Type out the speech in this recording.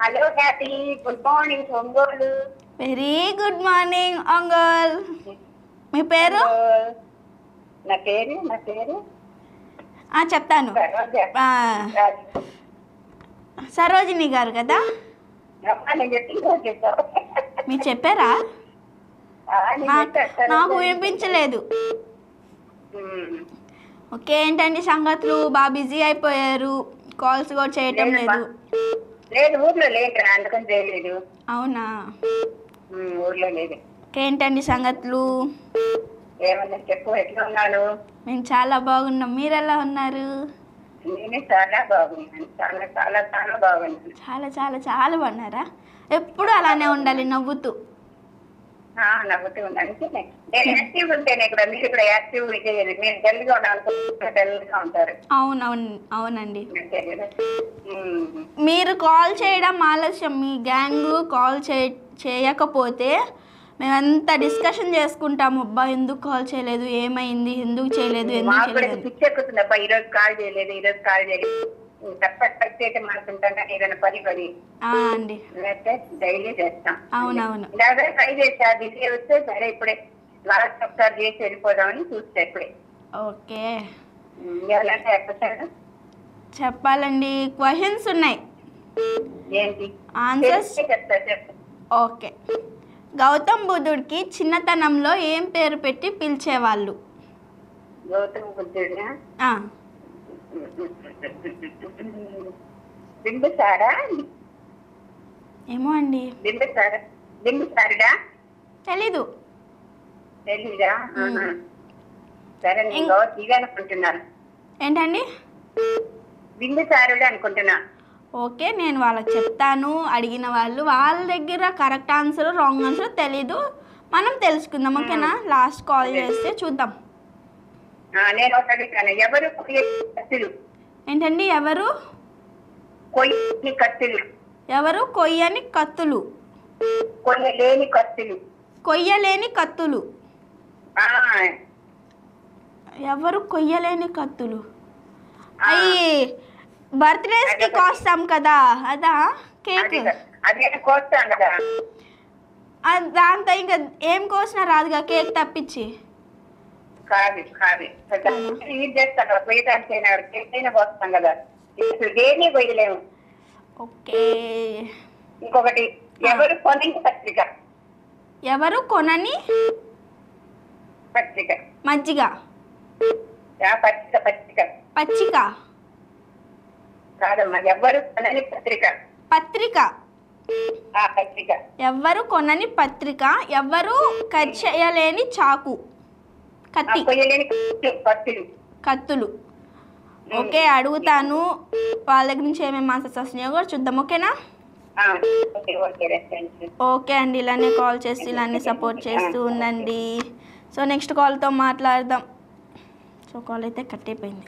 Hello happy good morning Ongole. Very good morning uncle. మీ పేరు? నా పేరు చెప్తాను. సరోజిని గారు కదా? మీరు చెప్పారా? నాకు వినిపించలేదు. ఓకే, ఏంటండి సంగతులు? బాగా బిజీ అయిపోయారు, కాల్స్ కూడా చేయటం లేదు. ఊర్లో లేదు, అందుకని చేయలేదు. అవునా? ఊర్లో లేదు. ఏంటండి సంగతులు? ఏమన్నా చెప్పు, ఎట్లా ఉన్నాను? మేము చాలా బాగున్నాం, మీరు ఎలా ఉన్నారు? నేను చాలా బాగున్నాను, చాలా చాలా చాలా బాగున్నాను. చాలా చాలా చాలా బాగున్నారా? ఎప్పుడు అలానే ఉండాలి, నవ్వుతూ. నవ్వుతూ ఉన్నాను. నేను యాక్టివ్ ఉంటేనే కూడా మీరు కూడా యాక్టివ్ చేయాలి. మీరు డల్గా డల్గా ఉంటారు. అవునండి. మీరు కాల్ చేయడం ఆలస్యం. మీ గ్యాంగ్ కాల్ చేయకపోతే మేమంతా డిస్కషన్ చేసుకుంటాము. అబ్బా ఎందుకు కాల్ చేయలేదు, ఏమైంది, ఎందుకు చేయలేదు, పిచ్చెక్కుతుంది. అబ్బా ఈరోజు కాల్ చేయలేదు ఏదైనా పని అండి డైలీ చేస్తాం. అవునవును. ట్రై చేసా, బిజీ వస్తే సరే ఇప్పుడే లాస్ట్ ఒకసారి చేసి వెళ్ళిపోదామని చూస్తా ఇప్పుడే. ఓకే, ఎప్పుడు చెప్పాలండి. క్వశ్చన్స్ ఉన్నాయి, ఏంటి ఆన్సర్స్ చెప్తా. ఓకే. గౌతమ్ బుద్ధుడికి చిన్నతనంలో ఏం పేరు పెట్టి పిలిచేవాళ్ళు? గౌతమ్ బుద్ధుడా? ఏమో అండి, బింబిసారుడా? తెలీదా? సరే, నేను ఇవే అనుకుంటున్నాను. ఏంటండి? బింబిసారుడు అనుకుంటున్నా. ఓకే, నేను వాళ్ళకి చెప్తాను. అడిగిన వాళ్ళ దగ్గర కరెక్ట్ ఆన్సర్ రాంగ్ ఆన్సర్ తెలీదు, మనం తెలుసుకుందాం. ఓకేనా? లాస్ట్ కాల్ చేస్తే చూద్దాం. నేను అడుగుతాను, ఎవరు కత్తులు? ఏంటండి? ఎవరు కొయ్యని కత్తులు? ఎవరు కొయ్యని కత్తులు? కొయ్యలేని కత్తులు. కొయ్యలేని కత్తులు. ఎవరు కొయ్యలేని కత్తులు? అయ్యి బర్త్డేస్కి కోస్తాం కదా, అదా? కేక్ కోస్తాం కదా, దాంతో ఇంకా ఏం కోసినా రాదుగా, కేక్ తప్పించి. కాదు చేస్తాను, కొయ్యటానికి కోస్తాం కదా, దేని కొయ్యలేము. ఓకే. ఇంకొకటి, ఎవరు కొనని పత్రిక? ఎవరు కొనని పత్రిక? మజ్జిగ. పచ్చిక కాదమ్మా, ఎవరు కొనని పత్రిక. పత్రిక. ఎవరు కొనని పత్రిక. ఎవరు కట్ చేయలేని చాకు. కత్తి. కత్తులు. ఓకే, అడుగుతాను. వాళ్ళ దగ్గర నుంచి ఏమేమి ఆన్సర్స్ వస్తున్నాయో కూడా చూద్దాం. ఓకేనా? ఓకే అండి, ఇలానే కాల్ చేస్తూ ఇలానే సపోర్ట్ చేస్తూ ఉండండి. సో నెక్స్ట్ కాల్తో మాట్లాడదాం. సో కాల్ అయితే కట్ అయిపోయింది.